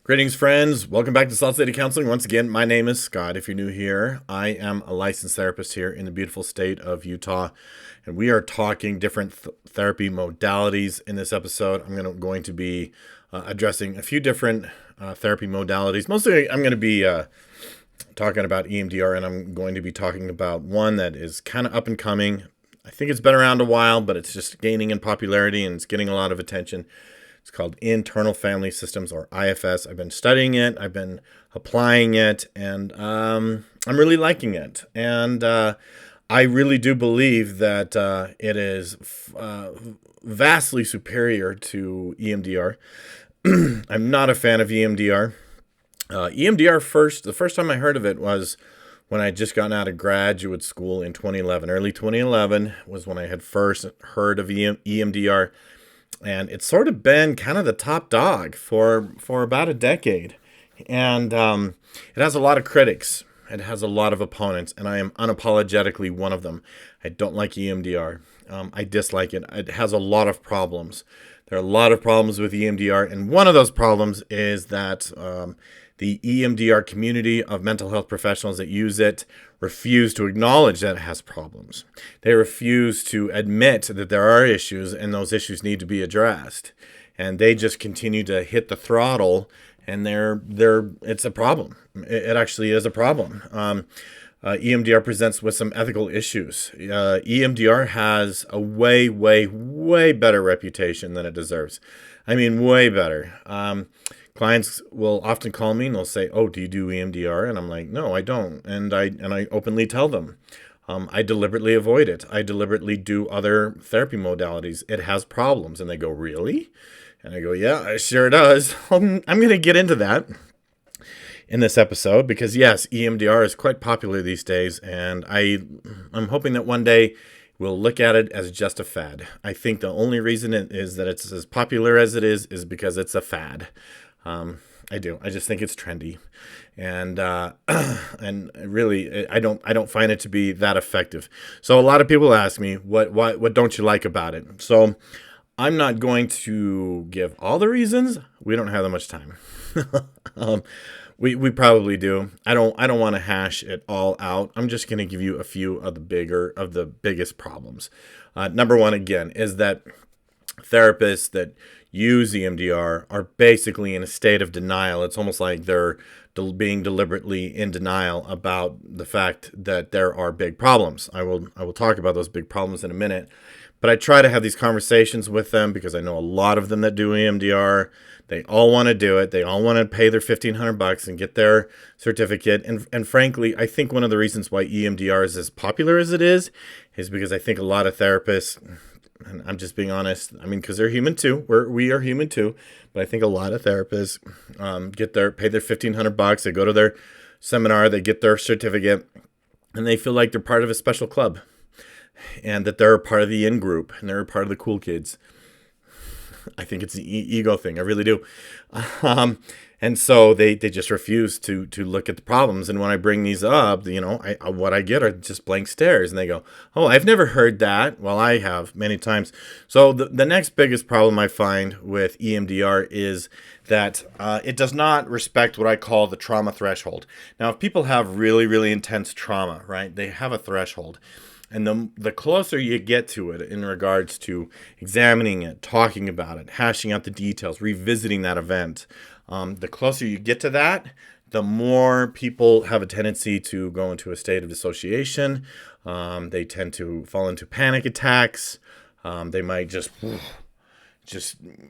Greetings, friends. Welcome back to Salt City Counseling. Once again, my name is Scott. If you're new here, I am a licensed therapist here in the beautiful state of Utah, and we are talking different therapy modalities in this episode. I'm going to be addressing a few different therapy modalities. Mostly, I'm going to be talking about EMDR, and I'm going to be talking about one that is kind of up and coming. I think it's been around a while, but it's just gaining in popularity and it's getting a lot of attention. It's called Internal Family Systems, or IFS. I've been studying it. I've been applying it, and I'm really liking it. And I really do believe that it is vastly superior to EMDR. I'm not a fan of EMDR. EMDR the first time I heard of it was when I had just gotten out of graduate school in 2011. Early 2011 was when I had first heard of EMDR. And it's sort of been kind of the top dog for about a decade. And it has a lot of critics. It has a lot of opponents. And I am unapologetically one of them. I don't like EMDR. I dislike it. It has a lot of problems. There are a lot of problems with EMDR. And one of those problems is that the EMDR community of mental health professionals that use it refuse to acknowledge that it has problems. They refuse to admit that there are issues and those issues need to be addressed. And they just continue to hit the throttle, and it's a problem. It actually is a problem. EMDR presents with some ethical issues. EMDR has a way, way, way better reputation than it deserves. I mean, way better. Clients will often call me and they'll say, "Oh, do you do EMDR?" And I'm like, "No, I don't." And I openly tell them. I deliberately avoid it. I deliberately do other therapy modalities. It has problems. And they go, "Really?" And I go, "Yeah, it sure does." I'm going to get into that in this episode because, yes, EMDR is quite popular these days. And I'm hoping that one day we'll look at it as just a fad. I think the only reason it is that it's as popular as it is because it's a fad. I do. I just think it's trendy, and and really, I don't find it to be that effective. So a lot of people ask me, what don't you like about it? So I'm not going to give all the reasons. We don't have that much time. We probably do. I don't want to hash it all out. I'm just going to give you a few of the biggest problems. Number one, again, is that therapists that use EMDR are basically in a state of denial. It's almost like they're being deliberately in denial about the fact that there are big problems. I will talk about those big problems in a minute, but I try to have these conversations with them because I know a lot of them that do EMDR. They all want to do it. They all want to pay their $1,500 and get their certificate. And frankly, I think one of the reasons why EMDR is as popular as it is because I think a lot of therapists, and I'm just being honest, I mean, because they're human too. We are human too. But I think a lot of therapists pay their $1,500. They go to their seminar, they get their certificate, and they feel like they're part of a special club, and that they're part of the in group, and they're part of the cool kids. I think it's the ego thing. I really do. And so they just refuse to look at the problems. And when I bring these up, what I get are just blank stares. And they go, "Oh, I've never heard that." Well, I have many times. So the next biggest problem I find with EMDR is that it does not respect what I call the trauma threshold. Now, if people have really, really intense trauma, right, they have a threshold. And the closer you get to it in regards to examining it, talking about it, hashing out the details, revisiting that event, the closer you get to that, the more people have a tendency to go into a state of dissociation. They tend to fall into panic attacks. They might just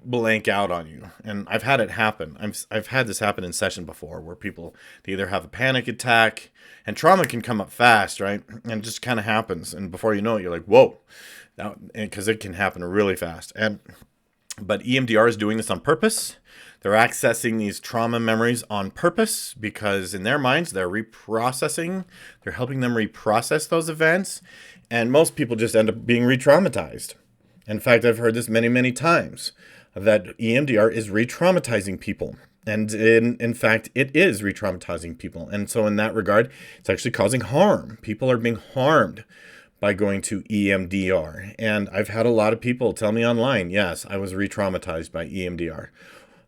blank out on you. And I've had it happen. I've had this happen in session before where they either have a panic attack, and trauma can come up fast, right? And it just kind of happens. And before you know it, you're like, whoa, because it can happen really fast. But EMDR is doing this on purpose. They're accessing these trauma memories on purpose because in their minds, they're helping them reprocess those events. And most people just end up being re-traumatized. In fact, I've heard this many, many times that EMDR is re-traumatizing people. And in fact, it is re-traumatizing people. And so in that regard, it's actually causing harm. People are being harmed by going to EMDR. And I've had a lot of people tell me online, yes, I was re-traumatized by EMDR.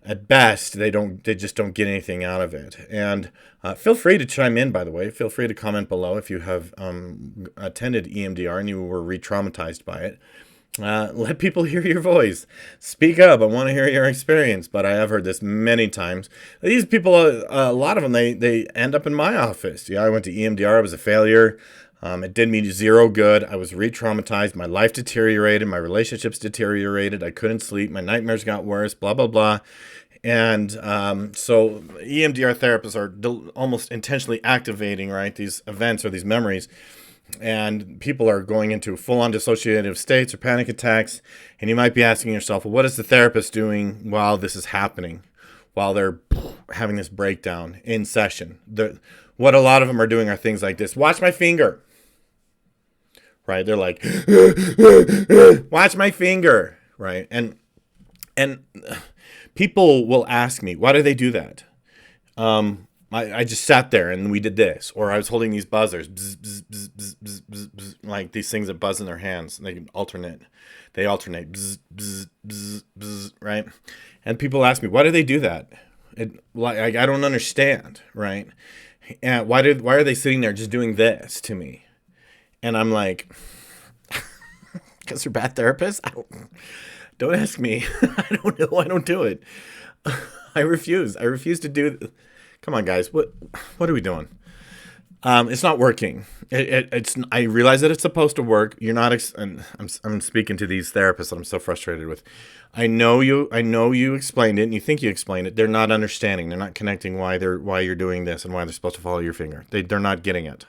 at best, they just don't get anything out of it. And feel free to chime in, by the way. Feel free to comment below if you have attended EMDR and you were re-traumatized by it. Let people hear your voice. Speak up. I want to hear your experience. But I have heard this many times. These people, a lot of them, they end up in my office. Yeah, I went to EMDR. I was a failure. It did me zero good. I was re-traumatized. My life deteriorated. My relationships deteriorated. I couldn't sleep. My nightmares got worse. Blah, blah, blah. And so EMDR therapists are almost intentionally activating, right, these events or these memories. And people are going into full-on dissociative states or panic attacks. And you might be asking yourself, well, what is the therapist doing while this is happening, while they're having this breakdown in session? What a lot of them are doing are things like this. Watch my finger. Right? They're like, watch my finger. Right? And people will ask me, why do they do that? I just sat there and we did this, or I was holding these buzzers, bzz, bzz, bzz, bzz, bzz, bzz, bzz, like these things that buzz in their hands. And they alternate, bzz, bzz, bzz, bzz, right? And people ask me, why do they do that? I don't understand, right? And why are they sitting there just doing this to me? And I'm like, because they're bad therapists. Don't ask me. I don't know. I don't do it. I refuse. I refuse to do. Come on, guys. What are we doing? It's not working. It's. I realize that it's supposed to work. You're not. And I'm speaking to these therapists that I'm so frustrated with. I know you explained it, and you think you explained it. They're not understanding. They're not connecting why you're doing this and why they're supposed to follow your finger. They're not getting it.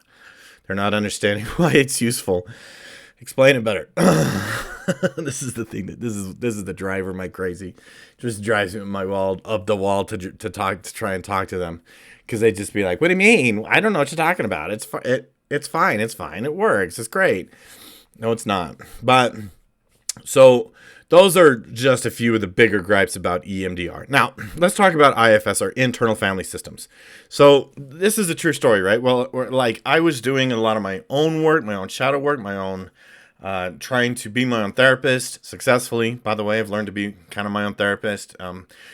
They're not understanding why it's useful. Explain it better. This is the thing this is the driver of my crazy. Just drives me up the wall to try and talk to them, because they just be like, "What do you mean? I don't know what you're talking about. It's fine. It's fine. It works. It's great." No, it's not. But so those are just a few of the bigger gripes about EMDR. Now, let's talk about IFS, or internal family systems. So this is a true story, right? Well, like, I was doing a lot of my own work, my own shadow work, my own trying to be my own therapist successfully. By the way, I've learned to be kind of my own therapist,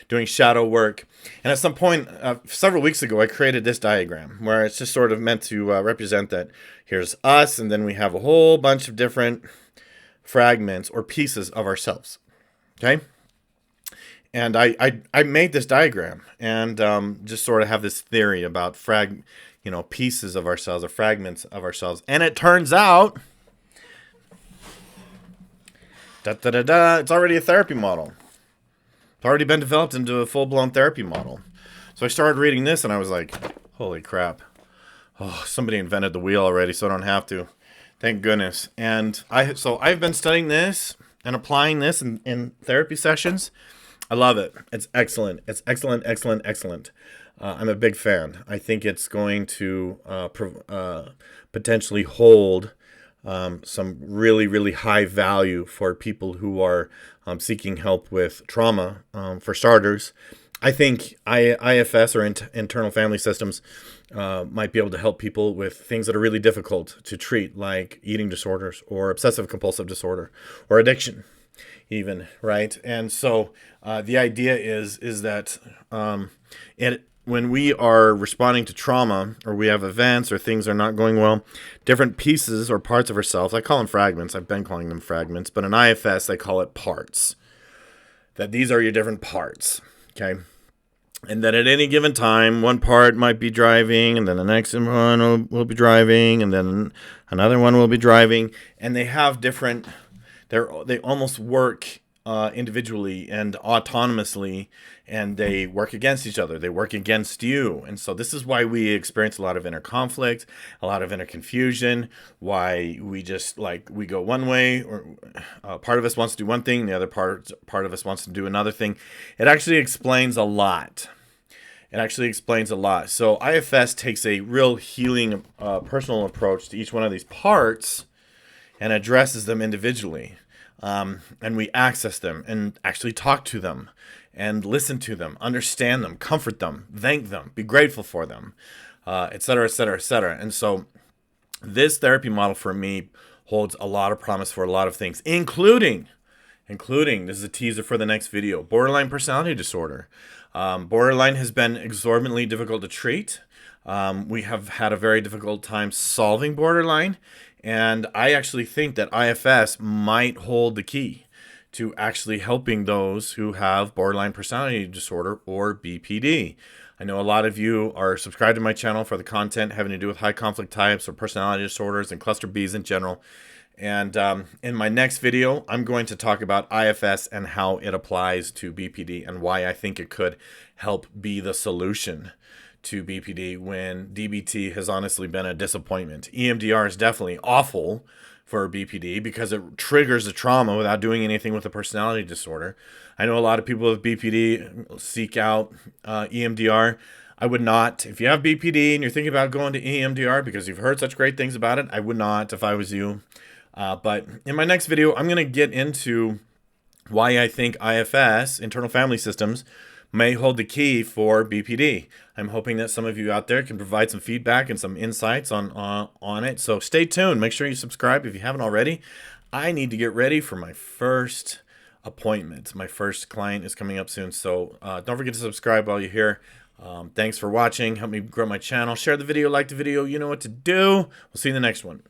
doing shadow work. And at some point, several weeks ago, I created this diagram where it's just sort of meant to represent that here's us, and then we have a whole bunch of different fragments or pieces of ourselves. Okay? And I made this diagram and just sort of have this theory about pieces of ourselves or fragments of ourselves. And it turns out, it's already a therapy model. It's already been developed into a full-blown therapy model. So I started reading this and I was like, holy crap. Oh, somebody invented the wheel already, so I don't have to. Thank goodness. And I've been studying this and applying this in therapy sessions. I love it. It's excellent. It's excellent, excellent, excellent. I'm a big fan. I think it's going to potentially hold some really, really high value for people who are seeking help with trauma. For starters, I think IFS, or internal family systems, might be able to help people with things that are really difficult to treat, like eating disorders or obsessive compulsive disorder or addiction even, right? And so the idea is that when we are responding to trauma, or we have events or things are not going well, different pieces or parts of ourselves, I call them fragments, I've been calling them fragments, but in IFS they call it parts, that these are your different parts, okay? And that at any given time, one part might be driving, and then the next one will be driving, and then another one will be driving, and they have different, they almost work individually and autonomously, and they work against each other. They work against you. And so this is why we experience a lot of inner conflict, a lot of inner confusion, why we just, like, we go one way, or part of us wants to do one thing, the other part of us wants to do another thing. It actually explains a lot. So IFS takes a real healing, personal approach to each one of these parts and addresses them individually. And we access them and actually talk to them and listen to them, understand them, comfort them, thank them, be grateful for them, et cetera, et cetera, et cetera. And so this therapy model for me holds a lot of promise for a lot of things, including including, this is a teaser for the next video, borderline personality disorder. Borderline has been exorbitantly difficult to treat. We have had a very difficult time solving borderline, and I actually think that IFS might hold the key to actually helping those who have borderline personality disorder or BPD. I know a lot of you are subscribed to my channel for the content having to do with high conflict types or personality disorders and cluster Bs in general. And in my next video, I'm going to talk about IFS and how it applies to BPD and why I think it could help be the solution to BPD when DBT has honestly been a disappointment. EMDR is definitely awful for BPD because it triggers the trauma without doing anything with the personality disorder. I know a lot of people with BPD seek out EMDR. I would not. If you have BPD and you're thinking about going to EMDR because you've heard such great things about it, I would not if I was you. But in my next video, I'm going to get into why I think IFS, internal family systems, may hold the key for BPD. I'm hoping that some of you out there can provide some feedback and some insights on it. So stay tuned. Make sure you subscribe if you haven't already. I need to get ready for my first appointment. My first client is coming up soon. So don't forget to subscribe while you're here. Thanks for watching. Help me grow my channel. Share the video, like the video. You know what to do. We'll see you in the next one.